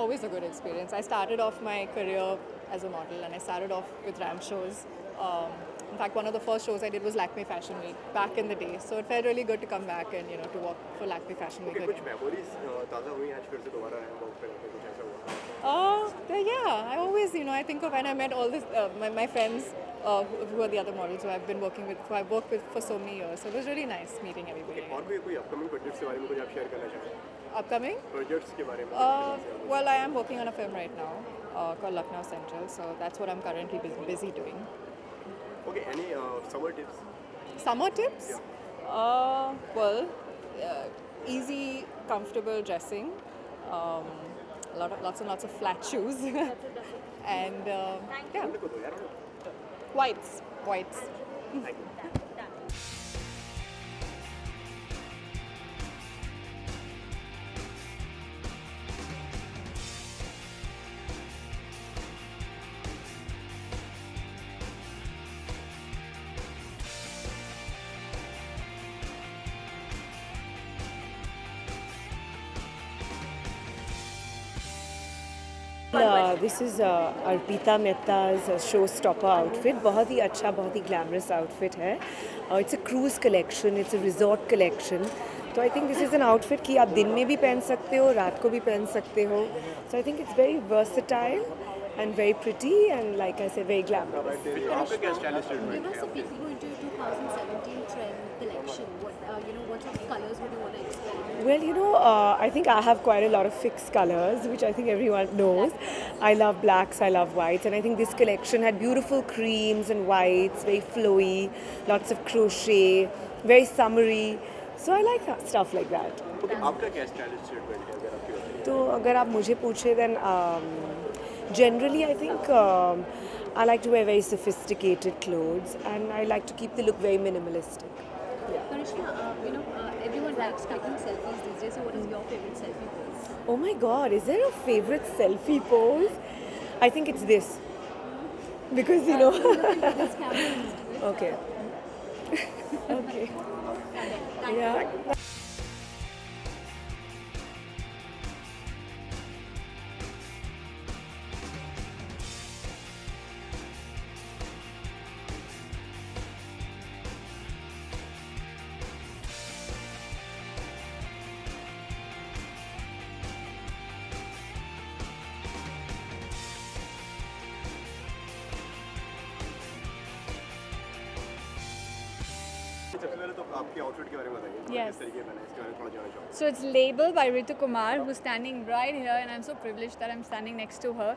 always a good experience. I started off my career as a model, and I started off with ramp shows. In fact, one of the first shows I did was Lakme Fashion Week back in the day. So it felt really good to come back and to work for Lakme Fashion Week कुछ again. Memories ताज़ा हुई आज फिर से दोबारा ramp पे कुछ ऐसा हुआ? Yeah, I always, I think of when I met all my friends who are the other models who I've been working with, who I've worked with for so many years. So it was really nice meeting everybody. और भी कोई upcoming projects के बारे में कुछ आप share करना चाहें? Upcoming? प्रोजेक्ट्स के बारे में Well, I am working on a film right now called Lucknow Central. So that's what I'm currently busy doing. Okay any summer tips? Summer tips? Well, easy, comfortable dressing. Lots and lots of flat shoes. And yeah, को दो यार whites. Thank you This is Arpita Mehta's showstopper outfit. बहुत ही अच्छा, बहुत ही glamorous outfit है. It's a cruise collection, it's a resort collection. तो I think this is an outfit कि आप दिन में भी पहन सकते हो, रात को भी पहन सकते हो. So I think it's very versatile and very pretty and like I said, very glamorous. आपका क्या stylish treatment Give us a peek into 2017 trend collection. What sort of colors would you want to experiment? Well, I think I have quite a lot of fixed colors, which I think everyone knows. I love blacks, I love whites, and I think this collection had beautiful creams and whites, very flowy, lots of crochet, very summery. So I like stuff like that. Okay आपका क्या stylish treatment है अगर आपकी बात करें? तो अगर आप मुझे पूछे then generally I think I like to wear very sophisticated clothes and I like to keep the look very minimalistic. Karishma, everyone likes clicking selfies these days. So what is your favorite selfie pose? Oh my God, is there a favorite selfie pose? I think it's this. Because This camera is Okay. Okay. Thank you. Yeah. सबसे पहले तो आपके outfit के बारे में बताइए Yes. किस तरीके का है इसके बारे में थोड़ा जानना चाहूँगा So it's labeled by Ritu Kumar, who's standing right here, and I'm so privileged that I'm standing next to her.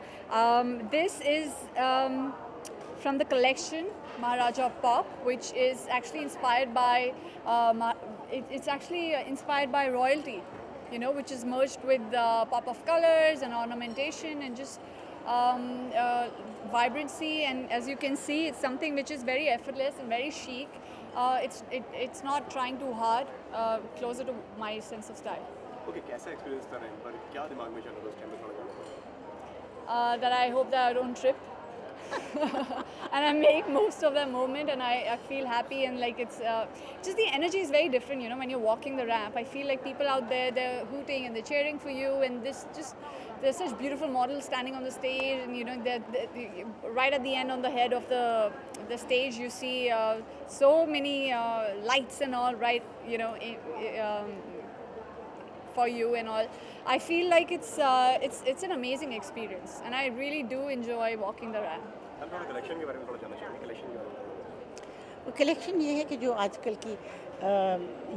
This is from the collection Maharaja Pop, which is actually inspired by it's actually inspired by royalty, which is merged with pop of colors and ornamentation and just vibrancy. And as you can see, it's something which is very effortless and very chic. It's not trying too hard, closer to my sense of style. Okay कैसा experience था ramp पर क्या दिमाग में चल रहा था उस टाइम में थोड़ा जानना चाहूँगा That I hope that I don't trip. And I make most of that moment, and I feel happy, and like it's just the energy is very different, when you're walking the ramp. I feel like people out there, they're hooting and they're cheering for you, and there's such beautiful models standing on the stage, and they're right at the end on the head of the stage you see so many lights and all, right, for you and all. I feel like it's an amazing experience, and I really do enjoy walking the ramp. हम थोड़ा collection के बारे में थोड़ा जानना चाहेंगे collection के बारे में वो कलेक्शन ये है कि जो आजकल की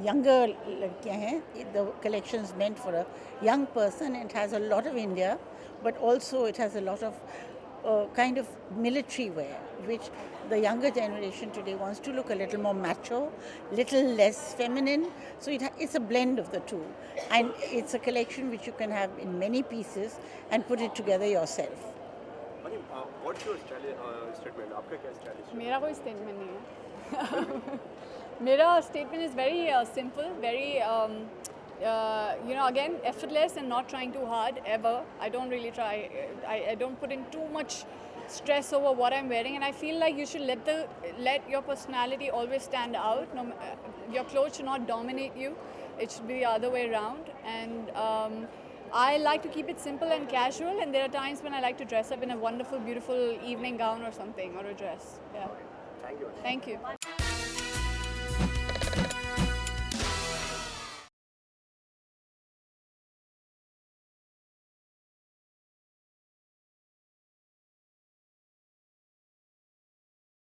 यंगर लड़कियां हैं, the collection is meant for a young person and has a lot of India but also it has a lot of kind of military wear, which the younger generation today wants to look a little more macho, little less feminine. So it's a blend of the two, and it's a collection which you can have in many pieces and put it together yourself. What's your statement आपका क्या stylish मेरा कोई statement नहीं है. मेरा statement is very simple, very again, effortless and not trying too hard ever. I don't really try. I don't put in too much stress over what I'm wearing, and I feel like you should let your personality always stand out. Your clothes should not dominate you. It should be the other way around. And I like to keep it simple and casual, and there are times when I like to dress up in a wonderful, beautiful evening gown or something, or a dress. Yeah. Thank you. Thank you.